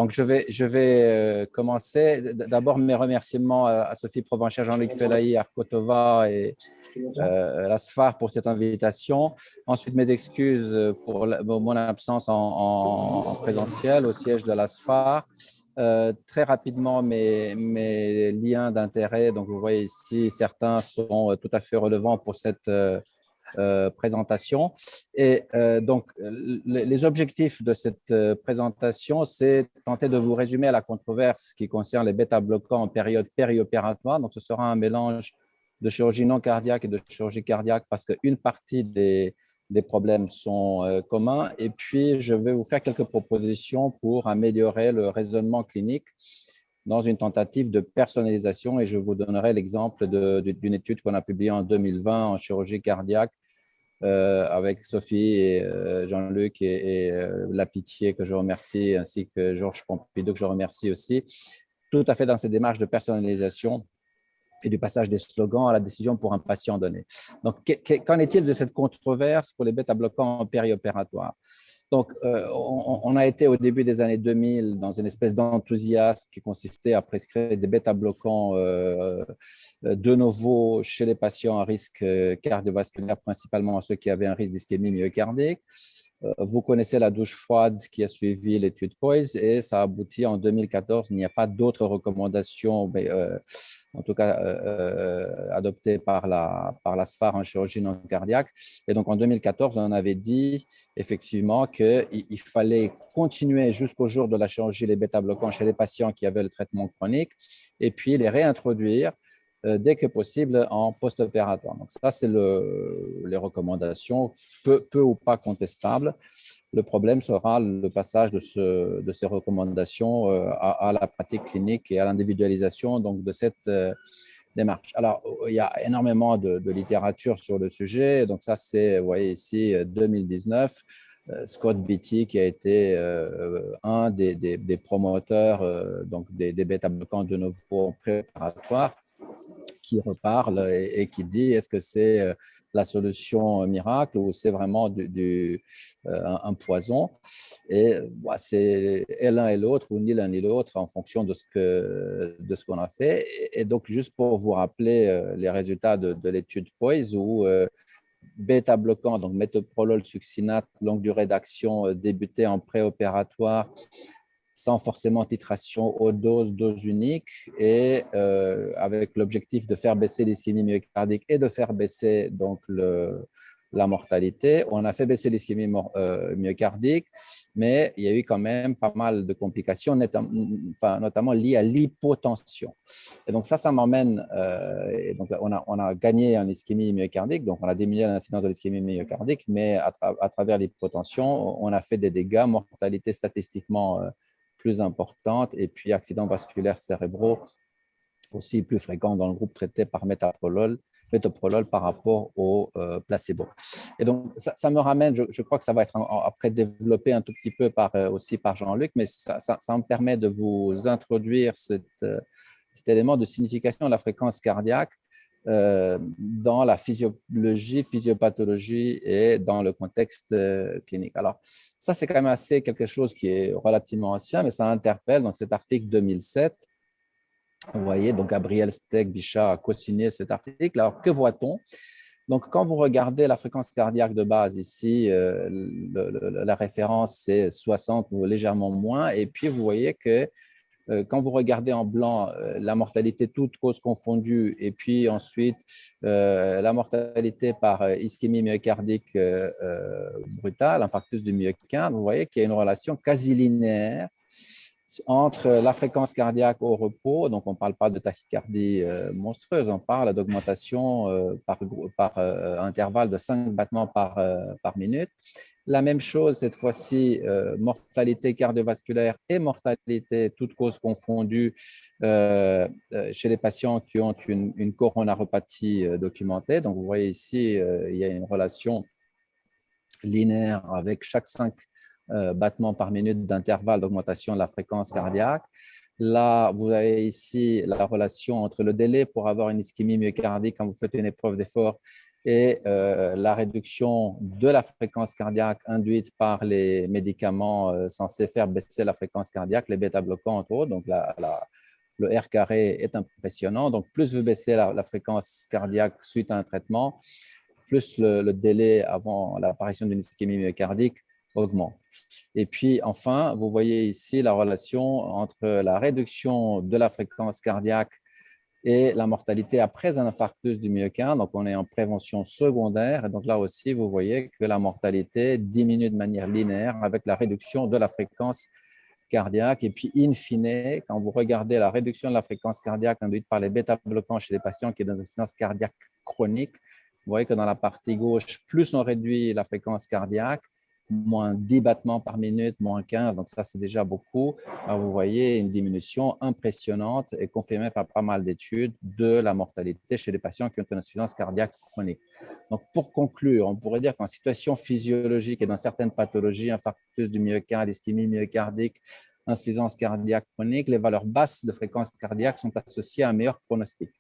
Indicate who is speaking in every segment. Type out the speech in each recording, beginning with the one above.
Speaker 1: Donc, je vais commencer. D'abord, mes remerciements à Sophie Provencher, Jean-Luc Felahi, Arkotova et la SFAR pour cette invitation. Ensuite, mes excuses pour mon absence en présentiel au siège de la SFAR. Très rapidement, mes liens d'intérêt. Donc, vous voyez ici, certains sont tout à fait relevants pour cette présentation. Et donc, les objectifs de cette présentation, c'est tenter de vous résumer la controverse qui concerne les bêta-bloquants en période périopératoire. Donc, ce sera un mélange de chirurgie non cardiaque et de chirurgie cardiaque parce qu'une partie des problèmes sont communs. Et puis, je vais vous faire quelques propositions pour améliorer le raisonnement clinique dans une tentative de personnalisation, et je vous donnerai l'exemple d'une étude qu'on a publiée en 2020 en chirurgie cardiaque avec Sophie et Jean-Luc et La Pitié, que je remercie, ainsi que Georges Pompidou, que je remercie aussi, tout à fait dans ces démarches de personnalisation et du passage des slogans à la décision pour un patient donné. Donc, qu'en est-il de cette controverse pour les bêta-bloquants périopératoires? Donc, on a été au début des années 2000 dans une espèce d'enthousiasme qui consistait à prescrire des bêta-bloquants de novo chez les patients à risque cardiovasculaire, principalement ceux qui avaient un risque d'ischémie myocardique. Vous connaissez la douche froide qui a suivi l'étude POISE et ça a abouti en 2014. Il n'y a pas d'autres recommandations, en tout cas adoptées par la SFAR en chirurgie non cardiaque. Et donc en 2014, on avait dit effectivement qu'il fallait continuer jusqu'au jour de la chirurgie les bêta-bloquants chez les patients qui avaient le traitement chronique et puis les réintroduire dès que possible en post-opératoire. Donc ça, c'est les recommandations, peu ou pas contestables. Le problème sera le passage de ces recommandations à la pratique clinique et à l'individualisation donc, de cette démarche. Alors, il y a énormément de littérature sur le sujet. Donc ça, c'est, vous voyez ici, 2019. Scott Beatty, qui a été un des promoteurs donc des bêta-bloquants de novo préopératoires, qui reparle et qui dit est-ce que c'est la solution miracle ou c'est vraiment un poison. Et c'est l'un et l'autre ou ni l'un ni l'autre en fonction de ce qu'on a fait. Et donc, juste pour vous rappeler les résultats de l'étude POISE où bêta-bloquant, donc métoprolol succinate, longue durée d'action débutée en préopératoire, sans forcément titration aux dose unique et avec l'objectif de faire baisser l'ischémie myocardique et de faire baisser donc la mortalité. On a fait baisser l'ischémie myocardique, mais il y a eu quand même pas mal de complications, notamment liées à l'hypotension. Et donc ça m'emmène, donc on a gagné en ischémie myocardique, donc on a diminué l'incidence de l'ischémie myocardique, mais à travers l'hypotension, on a fait des dégâts, mortalité statistiquement plus importante, et puis accidents vasculaires cérébraux aussi plus fréquents dans le groupe traité par métoprolol par rapport au placebo. Et donc, ça me ramène, je crois que ça va être après développé un tout petit peu aussi par Jean-Luc, mais ça me permet de vous introduire cet élément de signification de la fréquence cardiaque dans la physiologie, physiopathologie et dans le contexte clinique. Alors, ça, c'est quand même quelque chose qui est relativement ancien, mais ça interpelle. Donc, cet article 2007, vous voyez, donc Gabriel Steck-Bichat a co-signé cet article. Alors, que voit-on? Donc, quand vous regardez la fréquence cardiaque de base ici, la référence, c'est 60 ou légèrement moins. Et puis, vous voyez que quand vous regardez en blanc la mortalité toutes causes confondues et puis ensuite la mortalité par ischémie myocardique brutale, infarctus du myocarde, vous voyez qu'il y a une relation quasi linéaire entre la fréquence cardiaque au repos, donc on ne parle pas de tachycardie monstrueuse, on parle d'augmentation par intervalle de 5 battements par minute. La même chose, cette fois-ci, mortalité cardiovasculaire et mortalité, toutes causes confondues, chez les patients qui ont une coronaropathie documentée. Donc, vous voyez ici, il y a une relation linéaire avec chaque 5 battements par minute d'intervalle d'augmentation de la fréquence cardiaque. Là, vous avez ici la relation entre le délai pour avoir une ischémie myocardique quand vous faites une épreuve d'effort et la réduction de la fréquence cardiaque induite par les médicaments censés faire baisser la fréquence cardiaque, les bêta-bloquants entre autres. Donc, le R carré est impressionnant. Donc, plus vous baissez la fréquence cardiaque suite à un traitement, plus le délai avant l'apparition d'une ischémie myocardique augmente. Et puis, enfin, vous voyez ici la relation entre la réduction de la fréquence cardiaque et la mortalité après un infarctus du myocarde. Donc, on est en prévention secondaire. Et donc, là aussi, vous voyez que la mortalité diminue de manière linéaire avec la réduction de la fréquence cardiaque. Et puis, in fine, quand vous regardez la réduction de la fréquence cardiaque induite par les bêta-bloquants chez les patients qui sont dans une insuffisance cardiaque chronique, vous voyez que dans la partie gauche, plus on réduit la fréquence cardiaque, moins 10 battements par minute, moins 15, donc ça c'est déjà beaucoup. Alors, vous voyez une diminution impressionnante et confirmée par pas mal d'études de la mortalité chez les patients qui ont une insuffisance cardiaque chronique. Donc pour conclure, on pourrait dire qu'en situation physiologique et dans certaines pathologies, infarctus du myocarde, ischémie myocardique, insuffisance cardiaque chronique, les valeurs basses de fréquence cardiaque sont associées à un meilleur pronostic.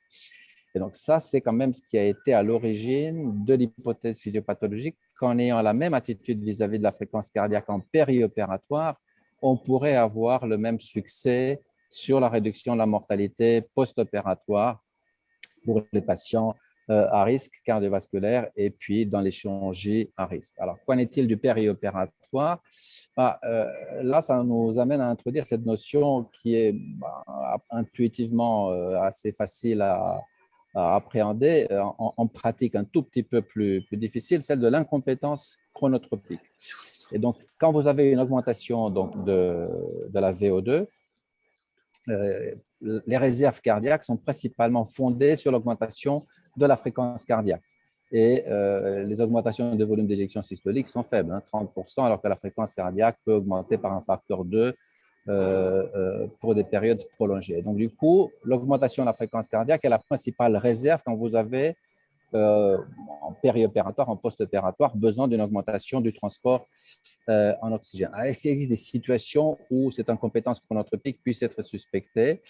Speaker 1: Et donc, ça, c'est quand même ce qui a été à l'origine de l'hypothèse physiopathologique qu'en ayant la même attitude vis-à-vis de la fréquence cardiaque en périopératoire, on pourrait avoir le même succès sur la réduction de la mortalité post-opératoire pour les patients à risque cardiovasculaire et puis dans les chirurgies à risque. Alors, qu'en est-il du périopératoire? Là, ça nous amène à introduire cette notion qui est intuitivement assez facile à appréhender, en pratique un tout petit peu plus difficile, celle de l'incompétence chronotropique. Et donc, quand vous avez une augmentation donc, de la VO2, les réserves cardiaques sont principalement fondées sur l'augmentation de la fréquence cardiaque. Et les augmentations de volume d'éjection systolique sont faibles, 30%, alors que la fréquence cardiaque peut augmenter par un facteur 2 pour des périodes prolongées. Donc, du coup, l'augmentation de la fréquence cardiaque est la principale réserve quand vous avez en périopératoire, en post-opératoire, besoin d'une augmentation du transport en oxygène. Il existe des situations où cette incompétence chronotropique puisse être suspectée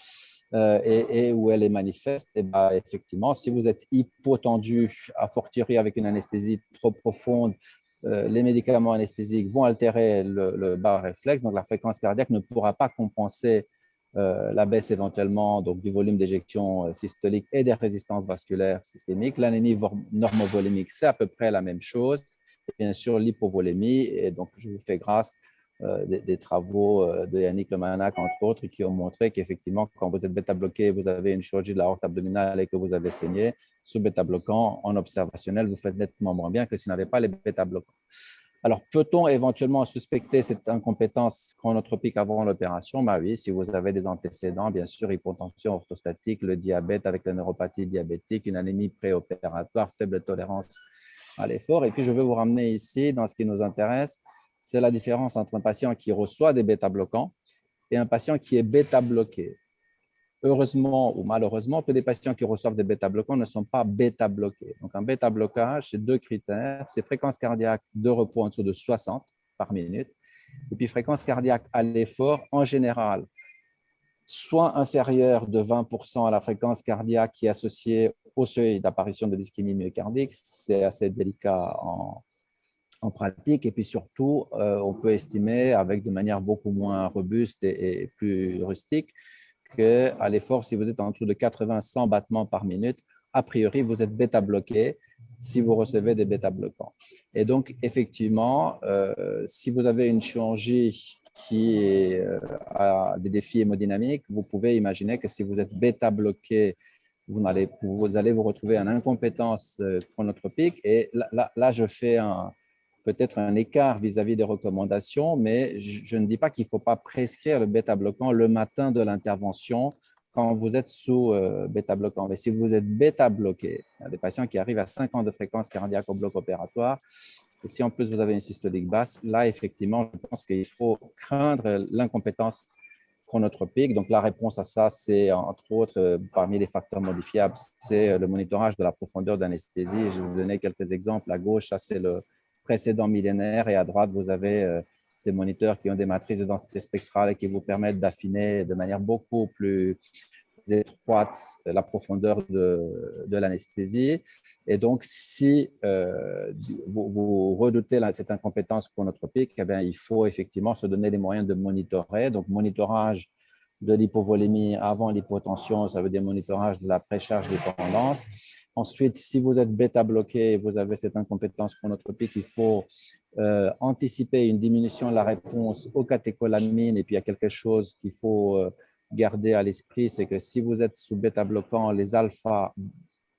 Speaker 1: et où elle est manifeste. Et effectivement, si vous êtes hypotendu, a fortiori avec une anesthésie trop profonde, les médicaments anesthésiques vont altérer le bas réflexe, donc la fréquence cardiaque ne pourra pas compenser la baisse éventuellement donc, du volume d'éjection systolique et des résistances vasculaires systémiques. L'anémie normovolémique, c'est à peu près la même chose. Et bien sûr, l'hypovolémie, et donc je vous fais grâce des travaux de Yannick Lemanac, entre autres, qui ont montré qu'effectivement, quand vous êtes bêta-bloqué, vous avez une chirurgie de la horte abdominale et que vous avez saigné, sous bêta-bloquant, en observationnel, vous faites nettement moins bien que si vous n'avez pas les bêta-bloquants. Alors, peut-on éventuellement suspecter cette incompétence chronotropique avant l'opération? Oui, si vous avez des antécédents, bien sûr, hypotension orthostatique, le diabète avec la neuropathie diabétique, une anémie préopératoire, faible tolérance à l'effort. Et puis, je veux vous ramener ici, dans ce qui nous intéresse, c'est la différence entre un patient qui reçoit des bêta-bloquants et un patient qui est bêta-bloqué. Heureusement ou malheureusement, que des patients qui reçoivent des bêta-bloquants ne sont pas bêta-bloqués. Donc, un bêta-blocage, c'est deux critères. C'est fréquence cardiaque de repos en dessous de 60 par minute. Et puis, fréquence cardiaque à l'effort, en général, soit inférieure de 20% à la fréquence cardiaque qui est associée au seuil d'apparition de l'ischémie myocardique. C'est assez délicat en pratique. Et puis surtout, on peut estimer avec de manière beaucoup moins robuste et plus rustique qu'à l'effort, si vous êtes en dessous de 80-100 battements par minute, a priori, vous êtes bêta-bloqué si vous recevez des bêta-bloquants. Et donc, effectivement, si vous avez une chirurgie qui a des défis hémodynamiques, vous pouvez imaginer que si vous êtes bêta-bloqué, vous allez vous retrouver en incompétence chronotropique. Et là je fais peut-être un écart vis-à-vis des recommandations, mais je ne dis pas qu'il ne faut pas prescrire le bêta-bloquant le matin de l'intervention quand vous êtes sous bêta-bloquant. Mais si vous êtes bêta-bloqué, il y a des patients qui arrivent à 5 ans de fréquence cardiaque au bloc opératoire, et si en plus vous avez une systolique basse, là, effectivement, je pense qu'il faut craindre l'incompétence chronotropique. Donc, la réponse à ça, c'est entre autres, parmi les facteurs modifiables, c'est le monitorage de la profondeur d'anesthésie. Je vais vous donner quelques exemples. À gauche, ça, c'est le précédent millénaire et à droite, vous avez ces moniteurs qui ont des matrices de densité spectrale et qui vous permettent d'affiner de manière beaucoup plus étroite la profondeur de l'anesthésie. Et donc, si vous redoutez cette incompétence chronotropique, eh bien, il faut effectivement se donner les moyens de monitorer. Donc, monitorage de l'hypovolémie avant l'hypotension, ça veut dire monitorage de la précharge dépendance. Ensuite, si vous êtes bêta-bloqué et vous avez cette incompétence chronotropique, il faut anticiper une diminution de la réponse aux catécholamines. Et puis, il y a quelque chose qu'il faut garder à l'esprit, c'est que si vous êtes sous bêta-bloquant, les alpha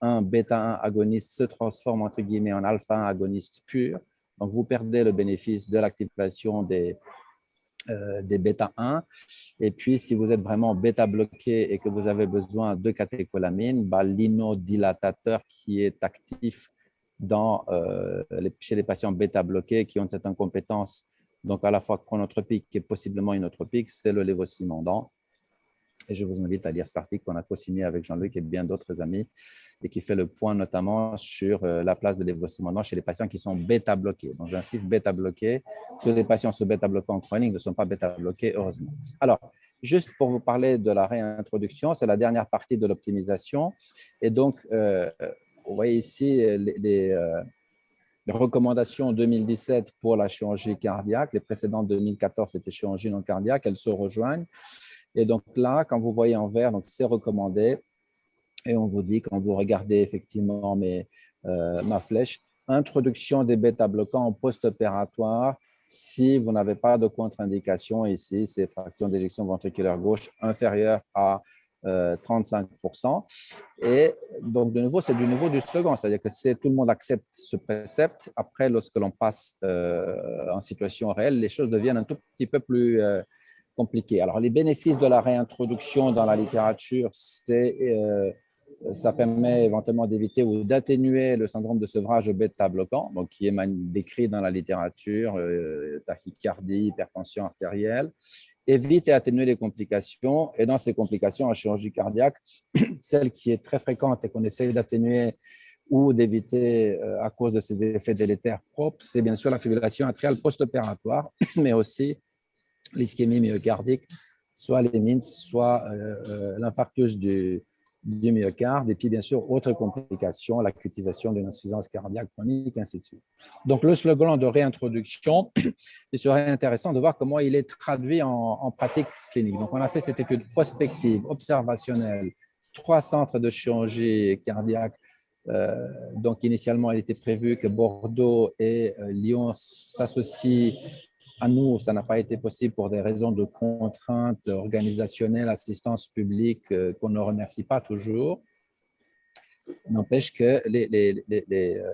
Speaker 1: 1, bêta 1 agonistes se transforment entre guillemets en alpha 1 agonistes purs. Donc, vous perdez le bénéfice de l'activation des bêta 1. Et puis, si vous êtes vraiment bêta bloqué et que vous avez besoin de catécholamine, l'inodilatateur qui est actif chez les patients bêta bloqués qui ont cette incompétence, donc à la fois chronotropique et possiblement inotropique, c'est le lévosimendan. Et je vous invite à lire cet article qu'on a co-signé avec Jean-Luc et bien d'autres amis et qui fait le point notamment sur la place de lévosimendan chez les patients qui sont bêta-bloqués. Donc, j'insiste, bêta-bloqués. Tous les patients sous bêta-bloquants chroniques ne sont pas bêta-bloqués, heureusement. Alors, juste pour vous parler de la réintroduction, c'est la dernière partie de l'optimisation. Et donc, vous voyez ici les recommandations 2017 pour la chirurgie cardiaque. Les précédentes 2014, c'était chirurgie non cardiaque. Elles se rejoignent. Et donc là, quand vous voyez en vert, c'est recommandé. Et on vous dit, quand vous regardez effectivement ma flèche, introduction des bêta-bloquants en post-opératoire si vous n'avez pas de contre-indication. Ici, c'est fraction d'éjection ventriculaire gauche inférieure à 35%. Et donc, de nouveau, c'est du niveau du slogan, c'est-à-dire que tout le monde accepte ce précepte. Après, lorsque l'on passe en situation réelle, les choses deviennent un tout petit peu plus compliquées. Alors, les bénéfices de la réintroduction dans la littérature, ça permet éventuellement d'éviter ou d'atténuer le syndrome de sevrage bêta-bloquant, donc qui est décrit dans la littérature, tachycardie, hypertension artérielle, évite et atténuer les complications. Et dans ces complications en chirurgie cardiaque, celle qui est très fréquente et qu'on essaie d'atténuer ou d'éviter à cause de ses effets délétères propres, c'est bien sûr la fibrillation atriale post-opératoire, mais aussi l'ischémie myocardique, soit les MINS, soit l'infarctus du myocarde, et puis bien sûr, autres complications, l'acutisation d'une insuffisance cardiaque chronique, ainsi de suite. Donc, le slogan de réintroduction, il serait intéressant de voir comment il est traduit en pratique clinique. Donc, on a fait cette étude prospective, observationnelle, 3 centres de chirurgie cardiaque. Donc, initialement, il était prévu que Bordeaux et Lyon s'associent. À nous, ça n'a pas été possible pour des raisons de contraintes organisationnelles, assistance publique, qu'on ne remercie pas toujours. N'empêche que les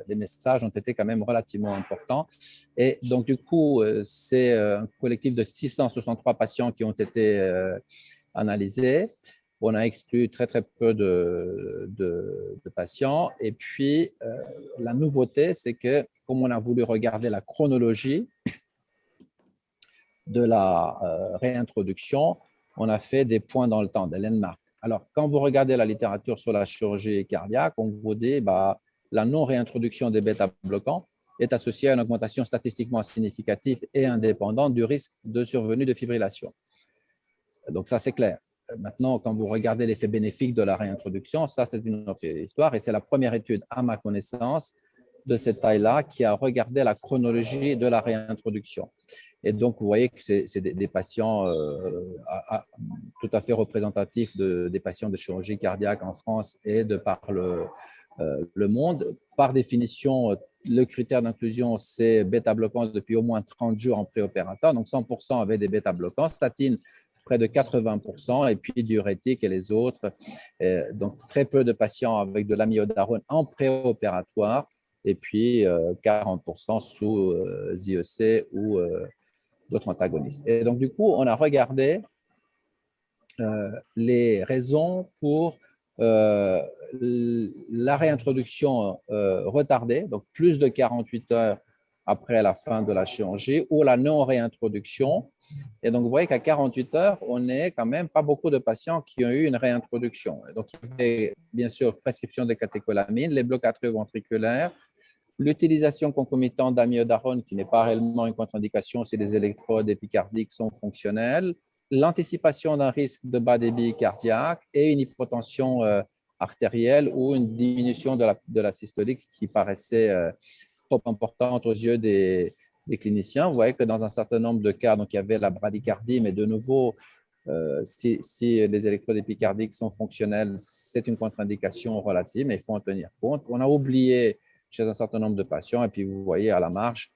Speaker 1: messages ont été quand même relativement importants. Et donc, du coup, c'est un collectif de 663 patients qui ont été analysés. On a exclu très, très peu de patients. Et puis, la nouveauté, c'est que comme on a voulu regarder la chronologie de la réintroduction, on a fait des points dans le temps, des landmarks. Alors, quand vous regardez la littérature sur la chirurgie cardiaque, on vous dit la non-réintroduction des bêta-bloquants est associée à une augmentation statistiquement significative et indépendante du risque de survenue de fibrillation. Donc, ça, c'est clair. Maintenant, quand vous regardez l'effet bénéfique de la réintroduction, ça, c'est une autre histoire et c'est la première étude, à ma connaissance, de cette taille-là qui a regardé la chronologie de la réintroduction. Et donc, vous voyez que c'est des patients tout à fait représentatifs des patients de chirurgie cardiaque en France et de par le monde. Par définition, le critère d'inclusion, c'est bêta-bloquant depuis au moins 30 jours en préopératoire. Donc, 100% avaient des bêta-bloquants. Statine, près de 80%, et puis diurétique et les autres. Donc, très peu de patients avec de l'amiodarone en préopératoire et puis 40% sous ZEC ou d'autres antagonistes. Et donc, du coup, on a regardé les raisons pour la réintroduction retardée, donc plus de 48 heures après la fin de la chirurgie, ou la non-réintroduction. Et donc, vous voyez qu'à 48 heures, on n'est quand même pas beaucoup de patients qui ont eu une réintroduction. Et donc, il y avait bien sûr prescription de catécholamine, les blocs atrioventriculaires, l'utilisation concomitante d'amiodarone, qui n'est pas réellement une contre-indication si les électrodes épicardiques sont fonctionnelles, l'anticipation d'un risque de bas débit cardiaque et une hypotension artérielle ou une diminution de la systolique qui paraissait trop importante aux yeux des cliniciens. Vous voyez que dans un certain nombre de cas, donc il y avait la bradycardie, mais de nouveau, si les électrodes épicardiques sont fonctionnels, c'est une contre-indication relative, mais il faut en tenir compte. On a oublié chez un certain nombre de patients, et puis vous voyez à la marge,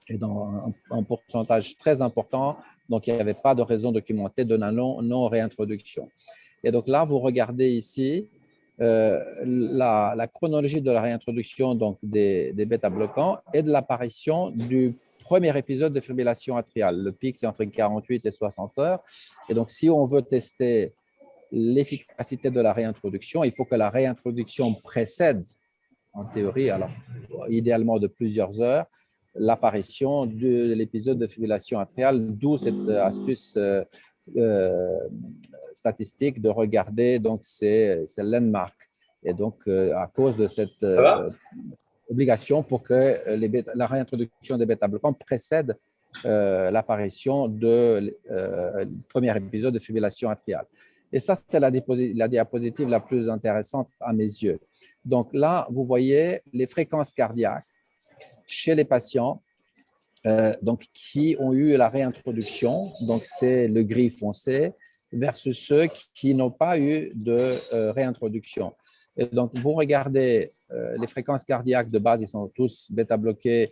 Speaker 1: et dans un pourcentage très important, donc il n'y avait pas de raison documentée de non-réintroduction. Et donc là, vous regardez ici la chronologie de la réintroduction donc des bêta-bloquants et de l'apparition du premier épisode de fibrillation atriale. Le pic, c'est entre 48 et 60 heures. Et donc, si on veut tester l'efficacité de la réintroduction, il faut que la réintroduction précède, en théorie, alors idéalement de plusieurs heures, l'apparition de l'épisode de fibrillation atriale, d'où cette astuce statistique de regarder donc ces landmarks. Et donc, à cause de cette obligation pour que la réintroduction des bêta-bloquants précède l'apparition du premier épisode de fibrillation atriale. Et ça, c'est la diapositive la plus intéressante à mes yeux. Donc là, vous voyez les fréquences cardiaques chez les patients donc, qui ont eu la réintroduction, donc c'est le gris foncé, versus ceux qui n'ont pas eu de réintroduction. Et donc, vous regardez les fréquences cardiaques de base, ils sont tous bêta-bloqués,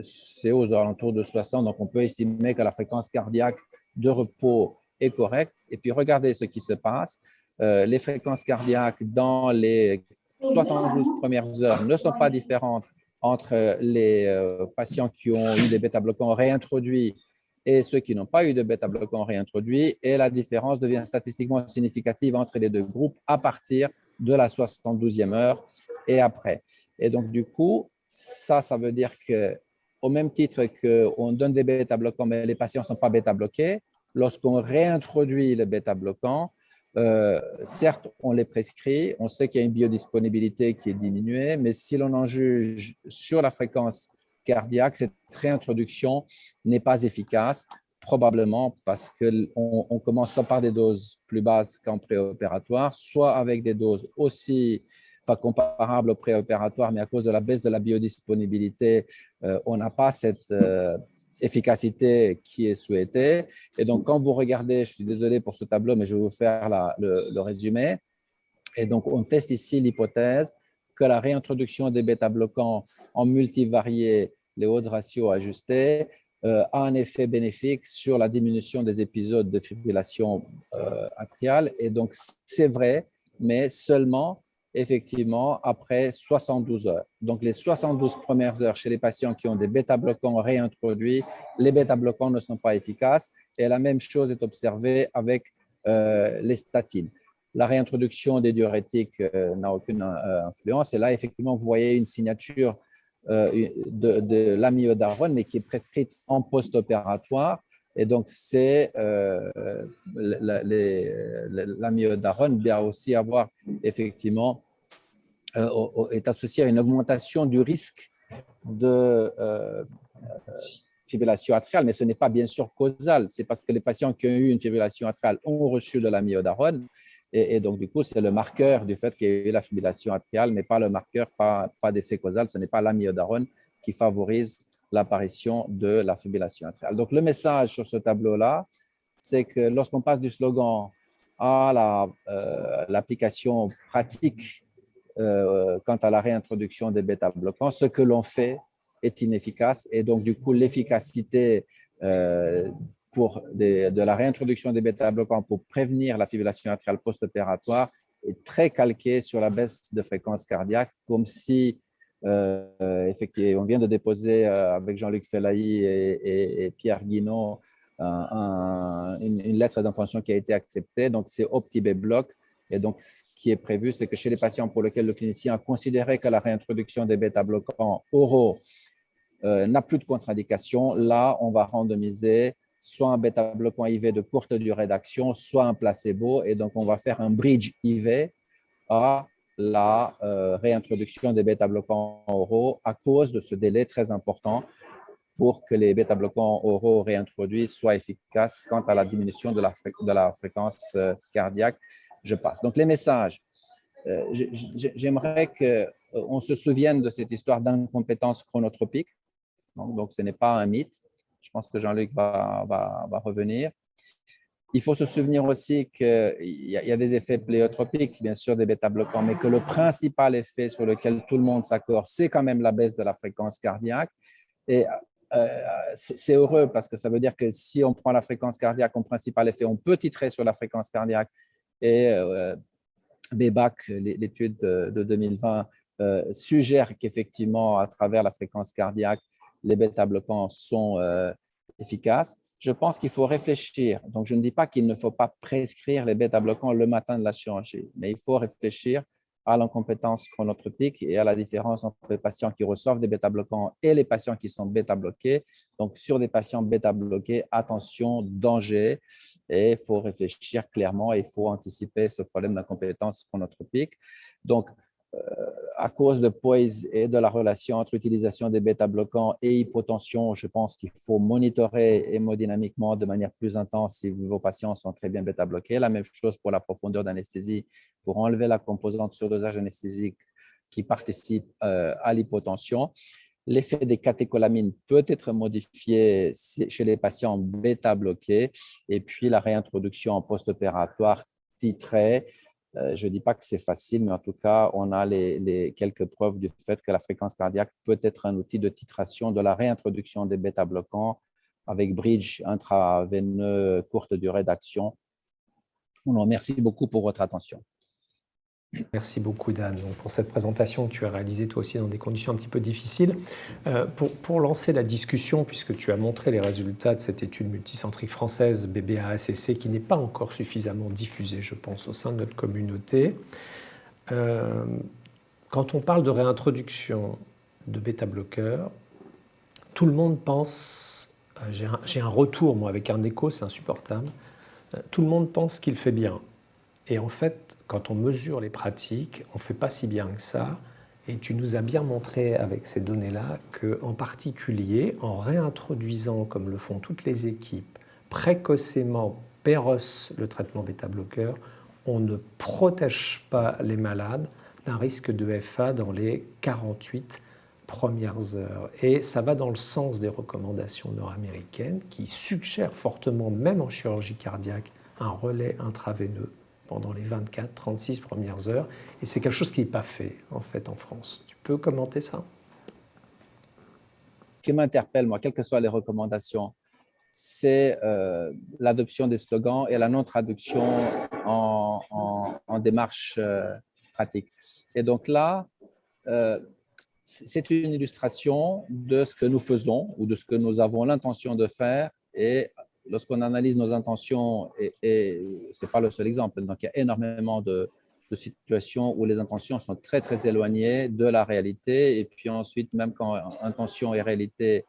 Speaker 1: c'est aux alentours de 60, donc on peut estimer que la fréquence cardiaque de repos est correcte. Et puis, regardez ce qui se passe. Les fréquences cardiaques dans les 72 premières heures ne sont pas différentes entre les patients qui ont eu des bêta-bloquants réintroduits et ceux qui n'ont pas eu de bêta-bloquants réintroduits. Et la différence devient statistiquement significative entre les deux groupes à partir de la 72e heure et après. Et donc, du coup, ça veut dire qu'au même titre qu'on donne des bêta-bloquants, mais les patients ne sont pas bêta-bloqués, lorsqu'on réintroduit les bêta-bloquants, certes, on les prescrit, on sait qu'il y a une biodisponibilité qui est diminuée, mais si l'on en juge sur la fréquence cardiaque, cette réintroduction n'est pas efficace, probablement parce qu'on commence soit par des doses plus basses qu'en préopératoire, soit avec des doses aussi comparables au préopératoire, mais à cause de la baisse de la biodisponibilité, on n'a pas cette efficacité qui est souhaitée. Et donc, quand vous regardez, je suis désolé pour ce tableau, mais je vais vous faire le résumé. Et donc, on teste ici l'hypothèse que la réintroduction des bêta-bloquants en multivariés, les odds ratios ajustés, a un effet bénéfique sur la diminution des épisodes de fibrillation atriale. Et donc, c'est vrai, mais seulement effectivement après 72 heures. Donc, les 72 premières heures chez les patients qui ont des bêta-bloquants réintroduits, les bêta-bloquants ne sont pas efficaces. Et la même chose est observée avec les statines. La réintroduction des diurétiques n'a aucune influence. Et là, effectivement, vous voyez une signature de l'amiodarone, mais qui est prescrite en post-opératoire. Et donc, c'est l'amiodarone doit aussi avoir effectivement est associé à une augmentation du risque de fibrillation atriale, mais ce n'est pas bien sûr causal. C'est parce que les patients qui ont eu une fibrillation atriale ont reçu de l'amiodarone. Et donc, du coup, c'est le marqueur du fait qu'il y a eu la fibrillation atriale, mais pas le marqueur, pas d'effet causal. Ce n'est pas l'amiodarone qui favorise l'apparition de la fibrillation atriale. Donc, le message sur ce tableau-là, c'est que lorsqu'on passe du slogan à l'application pratique quant à la réintroduction des bêta-bloquants, ce que l'on fait est inefficace. Et donc, du coup, l'efficacité de la réintroduction des bêta-bloquants pour prévenir la fibrillation atriale post-opératoire est très calquée sur la baisse de fréquence cardiaque, comme si, effectivement, on vient de déposer avec Jean-Luc Fellahi et Pierre Guinaud une lettre d'intention qui a été acceptée. Donc, c'est OptiB-Bloc. Et donc, ce qui est prévu, c'est que chez les patients pour lesquels le clinicien a considéré que la réintroduction des bêta-bloquants oraux n'a plus de contre-indication, là, on va randomiser soit un bêta-bloquant IV de courte durée d'action, soit un placebo. Et donc, on va faire un bridge IV à la réintroduction des bêta-bloquants oraux à cause de ce délai très important pour que les bêta-bloquants oraux réintroduits soient efficaces quant à la diminution de la fréquence cardiaque. Je passe. Donc, les messages. J'aimerais qu'on se souvienne de cette histoire d'incompétence chronotropique. Donc, ce n'est pas un mythe. Je pense que Jean-Luc va revenir. Il faut se souvenir aussi qu'il y a des effets pléiotropiques, bien sûr, des bêta-bloquants, mais que le principal effet sur lequel tout le monde s'accorde, c'est quand même la baisse de la fréquence cardiaque. Et c'est heureux parce que ça veut dire que si on prend la fréquence cardiaque comme principal effet, on peut titrer sur la fréquence cardiaque. Et BEBAC, l'étude de 2020, suggère qu'effectivement, à travers la fréquence cardiaque, les bêta-bloquants sont efficaces. Je pense qu'il faut réfléchir. Donc, je ne dis pas qu'il ne faut pas prescrire les bêta-bloquants le matin de la chirurgie, mais il faut réfléchir à l'incompétence chronotropique et à la différence entre les patients qui reçoivent des bêta-bloquants et les patients qui sont bêta-bloqués. Donc, sur des patients bêta-bloqués, attention, danger. Et il faut réfléchir clairement et il faut anticiper ce problème d'incompétence chronotropique. Donc, à cause de POISE et de la relation entre utilisation des bêta-bloquants et hypotension, je pense qu'il faut monitorer hémodynamiquement de manière plus intense si vos patients sont très bien bêta-bloqués. La même chose pour la profondeur d'anesthésie, pour enlever la composante surdosage anesthésique qui participe à l'hypotension. L'effet des catécholamines peut être modifié chez les patients bêta-bloqués et puis la réintroduction en post-opératoire titrée. Je ne dis pas que c'est facile, mais en tout cas, on a les quelques preuves du fait que la fréquence cardiaque peut être un outil de titration de la réintroduction des bêta-bloquants avec bridge intraveineux courte durée d'action. Merci beaucoup pour votre attention.
Speaker 2: Merci beaucoup, Dan, donc, pour cette présentation que tu as réalisée toi aussi dans des conditions un petit peu difficiles. Pour lancer la discussion, puisque tu as montré les résultats de cette étude multicentrique française BBA-ACC qui n'est pas encore suffisamment diffusée, je pense, au sein de notre communauté, quand on parle de réintroduction de bêta-bloqueurs, tout le monde pense, j'ai un retour, moi, avec un écho, c'est insupportable, tout le monde pense qu'il fait bien. Et en fait, quand on mesure les pratiques, on ne fait pas si bien que ça. Et tu nous as bien montré avec ces données-là qu'en particulier, en réintroduisant, comme le font toutes les équipes, précocement, PEROS, le traitement bêta-bloqueur, on ne protège pas les malades d'un risque de FA dans les 48 premières heures. Et ça va dans le sens des recommandations nord-américaines qui suggèrent fortement, même en chirurgie cardiaque, un relais intraveineux pendant les 24-36 premières heures. Et c'est quelque chose qui n'est pas fait, en fait, en France. Tu peux commenter ça?
Speaker 1: Ce qui m'interpelle, moi, quelles que soient les recommandations, c'est l'adoption des slogans et la non-traduction en démarche pratique. Et donc là, c'est une illustration de ce que nous faisons ou de ce que nous avons l'intention de faire. Et lorsqu'on analyse nos intentions, et ce n'est pas le seul exemple, donc il y a énormément de situations où les intentions sont très, très éloignées de la réalité. Et puis ensuite, même quand intention et réalité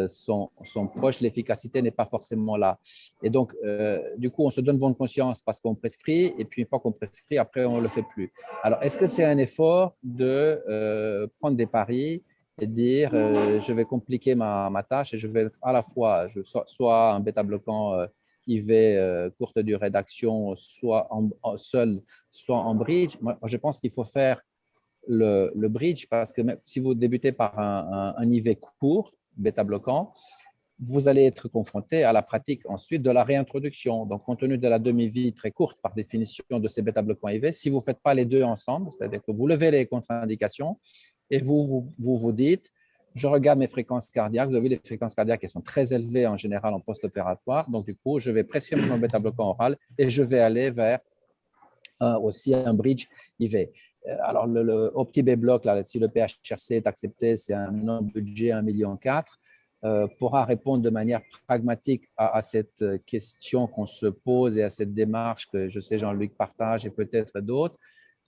Speaker 1: sont proches, l'efficacité n'est pas forcément là. Et donc, du coup, on se donne bonne conscience parce qu'on prescrit, et puis une fois qu'on prescrit, après, on ne le fait plus. Alors, est-ce que c'est un effort de prendre des paris et dire je vais compliquer ma tâche et je vais être à la fois soit un bêta-bloquant IV courte durée d'action, soit seul, soit en bridge? Moi, je pense qu'il faut faire le bridge parce que même si vous débutez par un IV court, bêta-bloquant, vous allez être confronté à la pratique ensuite de la réintroduction. Donc, compte tenu de la demi-vie très courte par définition de ces bêta-bloquants IV, si vous ne faites pas les deux ensemble, c'est-à-dire que vous levez les contre-indications et vous dites, je regarde mes fréquences cardiaques, vous avez vu les fréquences cardiaques, elles sont très élevées en général en post-opératoire, donc du coup, je vais prescrire mon bêta-bloquant oral et je vais aller vers aussi un bridge IV. Alors, le OptiB-Block, là, si le PHRC est accepté, c'est un énorme budget, 1,4 million, pourra répondre de manière pragmatique à cette question qu'on se pose et à cette démarche que je sais Jean-Luc partage et peut-être d'autres.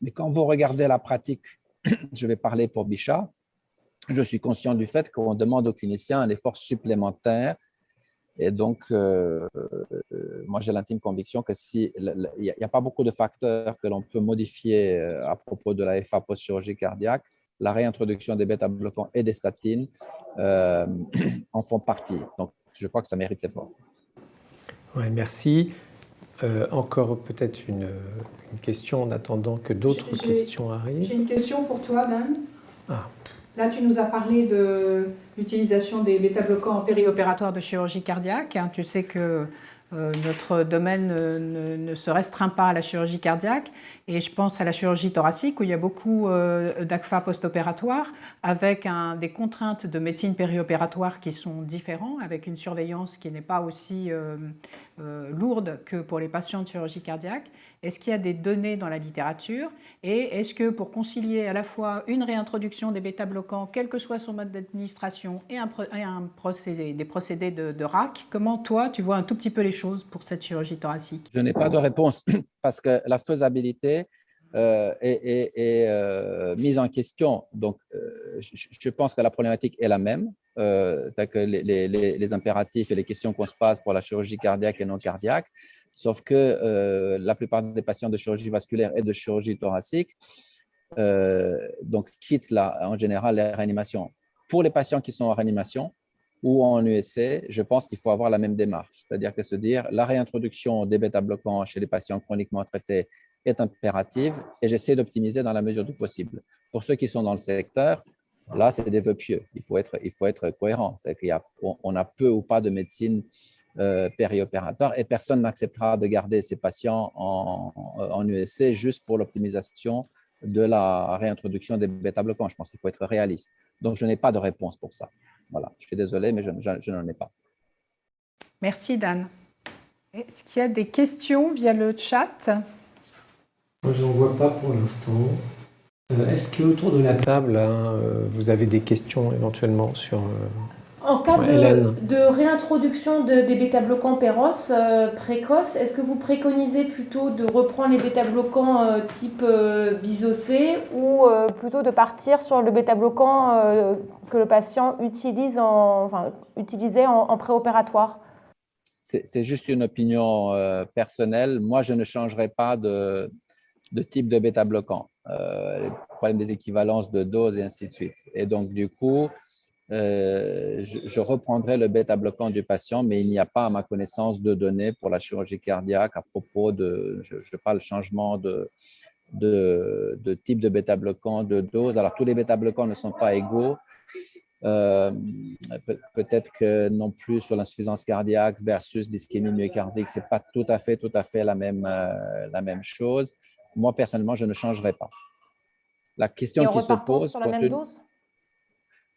Speaker 1: Mais quand vous regardez la pratique, je vais parler pour Bichat, je suis conscient du fait qu'on demande aux cliniciens un effort supplémentaire. Et donc, moi, j'ai l'intime conviction que si il n'y a pas beaucoup de facteurs que l'on peut modifier à propos de la FA post-chirurgie cardiaque, la réintroduction des bêta-bloquants et des statines en font partie. Donc, je crois que ça mérite l'effort.
Speaker 2: Ouais, merci. Encore peut-être une question en attendant que d'autres questions arrivent.
Speaker 3: J'ai une question pour toi, Dan.
Speaker 2: Ah.
Speaker 3: Là, tu nous as parlé de l'utilisation des bêta-bloquants en périopératoire de chirurgie cardiaque. Tu sais que notre domaine ne se restreint pas à la chirurgie cardiaque et je pense à la chirurgie thoracique où il y a beaucoup d'ACFA post-opératoire avec des contraintes de médecine périopératoire qui sont différentes, avec une surveillance qui n'est pas aussi lourde que pour les patients de chirurgie cardiaque. Est-ce qu'il y a des données dans la littérature et est-ce que pour concilier à la fois une réintroduction des bêta-bloquants, quel que soit son mode d'administration et des procédés de RAC, comment toi tu vois un tout petit peu les choses pour cette chirurgie thoracique?
Speaker 1: Je n'ai pas de réponse parce que la faisabilité est mise en question. Donc, je pense que la problématique est la même, que les impératifs et les questions qu'on se passe pour la chirurgie cardiaque et non cardiaque, sauf que la plupart des patients de chirurgie vasculaire et de chirurgie thoracique donc, quittent en général les réanimations. Pour les patients qui sont en réanimation, ou en USC, je pense qu'il faut avoir la même démarche. C'est-à-dire que se dire la réintroduction des bêta-bloquants chez les patients chroniquement traités est impérative et j'essaie d'optimiser dans la mesure du possible. Pour ceux qui sont dans le secteur, là, c'est des vœux pieux. Il faut être cohérent. On a peu ou pas de médecine périopératoire et personne n'acceptera de garder ces patients en USC juste pour l'optimisation de la réintroduction des bêta-bloquants. Je pense qu'il faut être réaliste. Donc, je n'ai pas de réponse pour ça. Voilà, je suis désolé, mais je n'en ai pas.
Speaker 3: Merci, Dan. Est-ce qu'il y a des questions via le chat?
Speaker 2: Moi, je n'en vois pas pour l'instant. Est-ce qu'autour de la table, vous avez des questions éventuellement sur…
Speaker 4: En cas de réintroduction des bêta-bloquants précoces, est-ce que vous préconisez plutôt de reprendre les bêta-bloquants type bisocé ou plutôt de partir sur le bêta-bloquant que le patient utilisait en préopératoire?
Speaker 1: C'est juste une opinion personnelle. Moi, je ne changerai pas de type de bêta-bloquant. Les problèmes des équivalences de doses et ainsi de suite. Et donc, du coup, je reprendrai le bêta-bloquant du patient, mais il n'y a pas, à ma connaissance, de données pour la chirurgie cardiaque à propos de, je parle changement de type de bêta-bloquant, de dose. Alors, tous les bêta-bloquants ne sont pas égaux. Peut-être que non plus sur l'insuffisance cardiaque versus l'ischémie myocardique, ce n'est pas tout à fait la même chose. Moi, personnellement, je ne changerai pas. La question qui se pose…
Speaker 4: sur la même dose?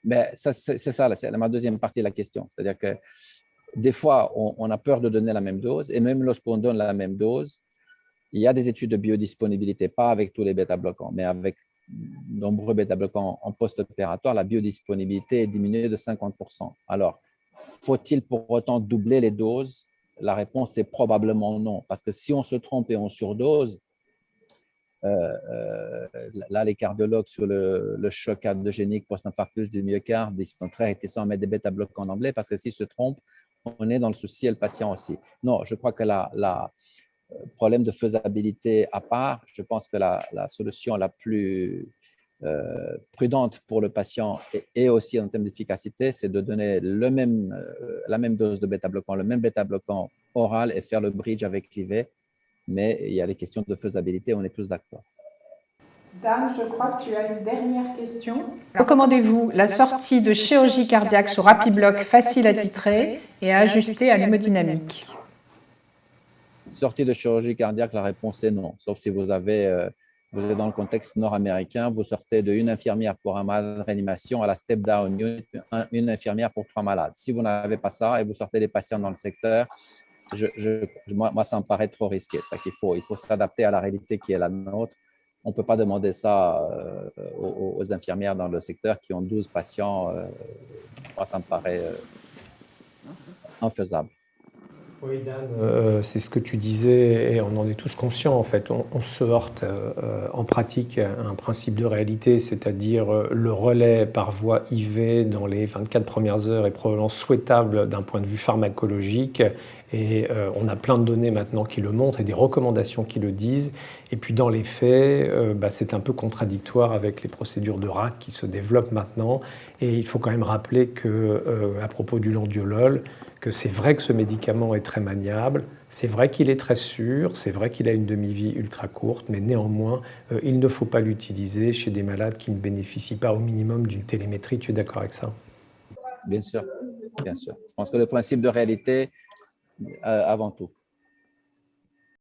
Speaker 1: Mais c'est ça, c'est ma deuxième partie de la question. C'est-à-dire que des fois, on a peur de donner la même dose et même lorsqu'on donne la même dose, il y a des études de biodisponibilité, pas avec tous les bêta-bloquants, mais avec nombreux bêta-bloquants en post-opératoire, la biodisponibilité est diminuée de 50%. Alors, faut-il pour autant doubler les doses? La réponse est probablement non, parce que si on se trompe et on surdose, là, les cardiologues sur le choc cardiogénique post-infarctus du myocarde, ils sont très réticents à mettre des bêta-bloquants d'emblée parce que s'ils se trompent, on est dans le souci et le patient aussi. Non, je crois que la problème de faisabilité à part, je pense que la solution la plus prudente pour le patient et aussi en termes d'efficacité, c'est de donner la même dose de bêta-bloquant, le même bêta-bloquant oral et faire le bridge avec l'IV. Mais il y a les questions de faisabilité, on est tous d'accord.
Speaker 3: Dan, je crois que tu as une dernière question. Recommandez-vous la sortie de chirurgie cardiaque sous RapiBloc facile à titrer et à ajuster à l'hémodynamique?
Speaker 1: Sortie de chirurgie cardiaque, la réponse est non, sauf si vous êtes dans le contexte nord-américain, vous sortez d'une infirmière pour un malade de réanimation à la step-down, une infirmière pour 3 malades. Si vous n'avez pas ça et vous sortez des patients dans le secteur, moi, ça me paraît trop risqué. C'est-à-dire qu'il faut s'adapter à la réalité qui est la nôtre. On ne peut pas demander ça aux infirmières dans le secteur qui ont 12 patients. Moi, ça me paraît infaisable.
Speaker 2: Oui, Dan, c'est ce que tu disais et on en est tous conscients en fait. On se heurte en pratique à un principe de réalité, c'est-à-dire le relais par voie IV dans les 24 premières heures est probablement souhaitable d'un point de vue pharmacologique et on a plein de données maintenant qui le montrent et des recommandations qui le disent. Et puis dans les faits, c'est un peu contradictoire avec les procédures de RAC qui se développent maintenant. Et il faut quand même rappeler que à propos du landiolol, que c'est vrai que ce médicament est très maniable, c'est vrai qu'il est très sûr, c'est vrai qu'il a une demi-vie ultra courte, mais néanmoins, il ne faut pas l'utiliser chez des malades qui ne bénéficient pas au minimum d'une télémétrie. Tu es d'accord avec ça?
Speaker 1: Bien sûr, bien sûr. Je pense que le principe de réalité avant tout.